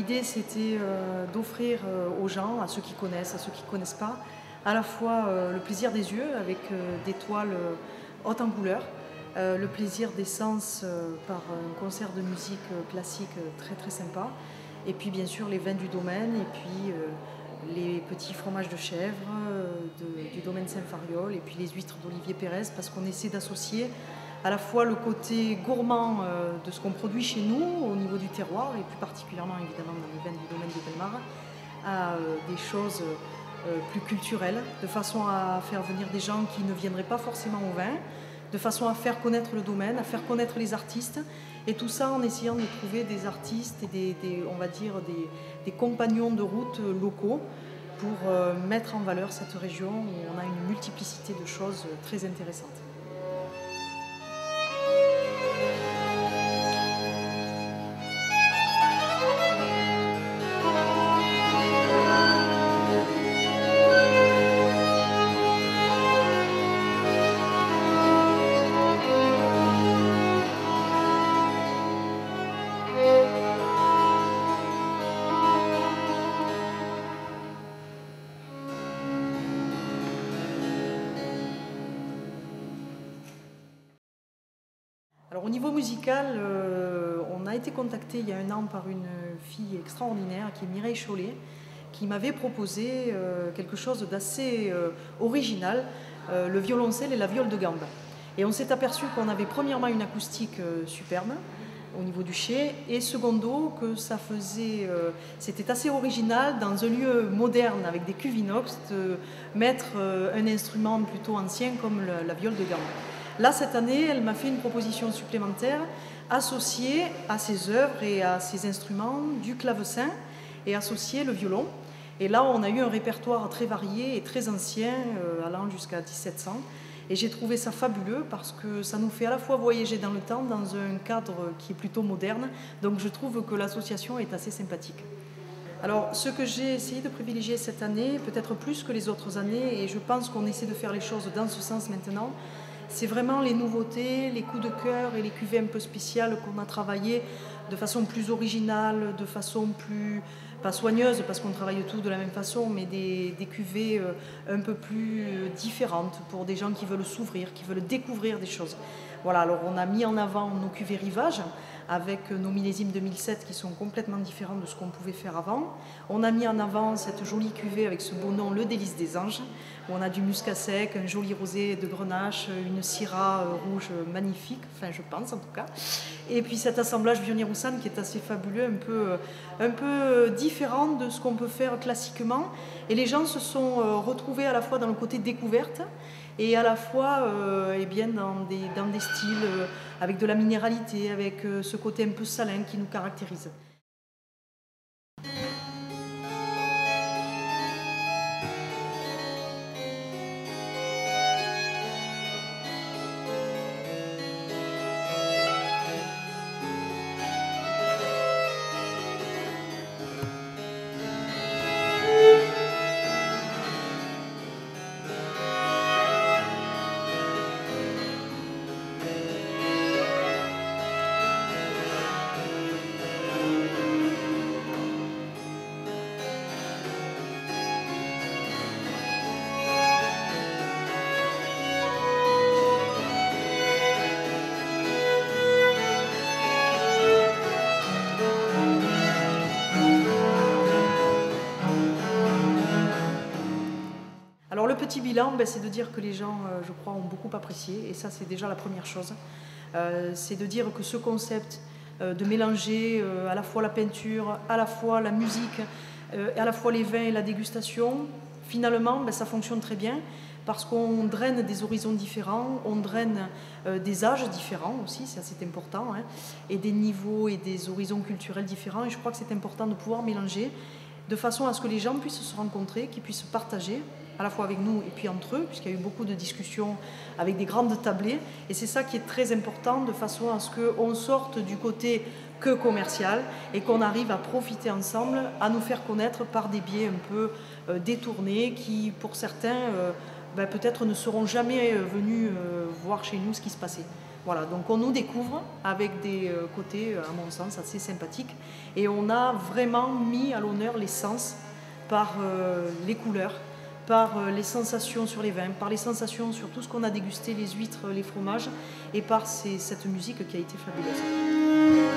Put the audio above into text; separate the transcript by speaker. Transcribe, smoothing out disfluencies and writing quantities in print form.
Speaker 1: L'idée, c'était d'offrir aux gens, à ceux qui connaissent, à ceux qui ne connaissent pas, à la fois le plaisir des yeux avec des toiles hautes en couleurs, le plaisir des sens par un concert de musique classique très très sympa, et puis bien sûr les vins du domaine, et puis les petits fromages de chèvre du domaine Saint-Fariol, et puis les huîtres d'Olivier Pérez, parce qu'on essaie d'associer à la fois le côté gourmand de ce qu'on produit chez nous au niveau du terroir, et plus particulièrement évidemment dans les vins du domaine de Bellemare, à des choses plus culturelles, de façon à faire venir des gens qui ne viendraient pas forcément au vin, de façon à faire connaître le domaine, à faire connaître les artistes, et tout ça en essayant de trouver des artistes et on va dire des compagnons de route locaux pour mettre en valeur cette région où on a une multiplicité de choses très intéressantes. Alors, au niveau musical, on a été contacté il y a un an par une fille extraordinaire qui est Mireille Chollet, qui m'avait proposé quelque chose d'assez original, le violoncelle et la viole de gambe. Et on s'est aperçu qu'on avait premièrement une acoustique superbe au niveau du chai, et secondo que ça faisait, c'était assez original dans un lieu moderne avec des cuves inox de mettre un instrument plutôt ancien comme la viole de gambe. Là, cette année, elle m'a fait une proposition supplémentaire associée à ses œuvres et à ses instruments du clavecin et associer le violon. Et là, on a eu un répertoire très varié et très ancien, allant jusqu'à 1700. Et j'ai trouvé ça fabuleux parce que ça nous fait à la fois voyager dans le temps, dans un cadre qui est plutôt moderne. Donc je trouve que l'association est assez sympathique. Alors, ce que j'ai essayé de privilégier cette année, peut-être plus que les autres années, et je pense qu'on essaie de faire les choses dans ce sens maintenant, c'est vraiment les nouveautés, les coups de cœur et les cuvées un peu spéciales qu'on a travaillées de façon plus originale, de façon plus, pas soigneuse parce qu'on travaille tout de la même façon, mais des cuvées un peu plus différentes pour des gens qui veulent s'ouvrir, qui veulent découvrir des choses. Voilà, alors on a mis en avant nos cuvées rivage avec nos millésimes 2007 qui sont complètement différents de ce qu'on pouvait faire avant. On a mis en avant cette jolie cuvée avec ce beau nom, le Délice des Anges, où on a du muscat sec, un joli rosé de Grenache, une syrah rouge magnifique, enfin je pense en tout cas. Et puis cet assemblage Viognier-Roussanne qui est assez fabuleux, un peu différent de ce qu'on peut faire classiquement. Et les gens se sont retrouvés à la fois dans le côté découverte et à la fois eh bien dans des styles avec de la minéralité, avec ce côté un peu salin qui nous caractérise. Alors le petit bilan, c'est de dire que les gens, je crois, ont beaucoup apprécié, et ça c'est déjà la première chose. C'est de dire que ce concept de mélanger à la fois la peinture, à la fois la musique, à la fois les vins et la dégustation, finalement ça fonctionne très bien parce qu'on draine des horizons différents, on draine des âges différents aussi, c'est assez important, hein, et des niveaux et des horizons culturels différents, et je crois que c'est important de pouvoir mélanger de façon à ce que les gens puissent se rencontrer, qu'ils puissent partager, à la fois avec nous et puis entre eux, puisqu'il y a eu beaucoup de discussions avec des grandes tablées. Et c'est ça qui est très important, de façon à ce qu'on sorte du côté que commercial et qu'on arrive à profiter ensemble, à nous faire connaître par des biais un peu détournés qui, pour certains, peut-être ne seront jamais venus voir chez nous ce qui se passait. Voilà, donc on nous découvre avec des côtés, à mon sens, assez sympathiques. Et on a vraiment mis à l'honneur les sens par les couleurs, par les sensations sur les vins, par les sensations sur tout ce qu'on a dégusté, les huîtres, les fromages, et par cette musique qui a été fabuleuse.